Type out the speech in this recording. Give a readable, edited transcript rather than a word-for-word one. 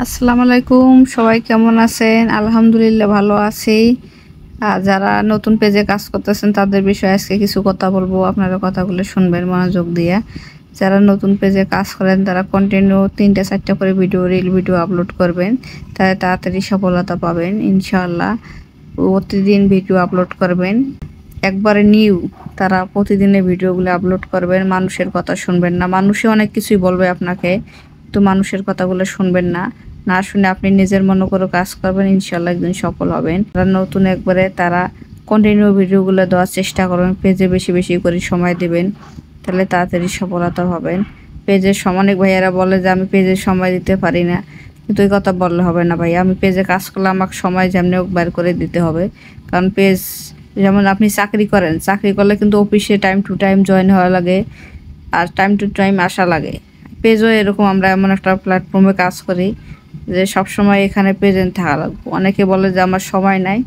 আসসালামু আলাইকুম, সবাই কেমন আছেন? আলহামদুলিল্লাহ ভালো আছি। যারা নতুন পেজে কাজ করতেছেন তাদের বিষয়ে আজকে কিছু কথা বলবো, আপনারা কথাগুলো শুনবেন মনোযোগ দিয়ে। যারা নতুন পেজে কাজ করেন তারা কন্টিনিউ 3-4টা করে রিল ভিডিও আপলোড করবেন, তাহলে তাড়াতাড়ি সফলতা পাবেন ইনশাআল্লাহ। প্রতিদিন ভিডিও আপলোড করবেন, একবারে নিউ তারা প্রতিদিনের ভিডিওগুলো আপলোড করবেন। মানুষের কথা শুনবেন না, মানুষে অনেক কিছুই বলবে আপনাকে, তো মানুষের কথাগুলো শুনবেন না। না শুনে আপনি নিজের মনে করে কাজ করবেন, ইনশাল্লাহ একদিন সফল হবেন। যারা নতুন একবারে তারা কন্টিনিউ ভিডিওগুলো দেওয়ার চেষ্টা করবেন, পেজে বেশি বেশি করে সময় দেবেন, তাহলে তাড়াতাড়ি সফলতা হবেন। পেজের অনেক ভাইয়ারা বলে যে আমি পেজে সময় দিতে পারি না, কিন্তু এই কথা বললে হবে না ভাই। আমি পেজে কাজ করলে আমাকে সময় যেমনি হোক বের করে দিতে হবে, কারণ পেজ যেমন আপনি চাকরি করেন, চাকরি করলে কিন্তু অফিসে টাইম টু টাইম জয়েন হওয়া লাগে আর টাইম টু টাইম আসা লাগে। পেজও এরকম, আমরা এমন একটা প্ল্যাটফর্মে কাজ করি যে সব সময় এখানে প্রেজেন্ট থাকা লাগবে। অনেকে বলে যে আমার সময় নাই,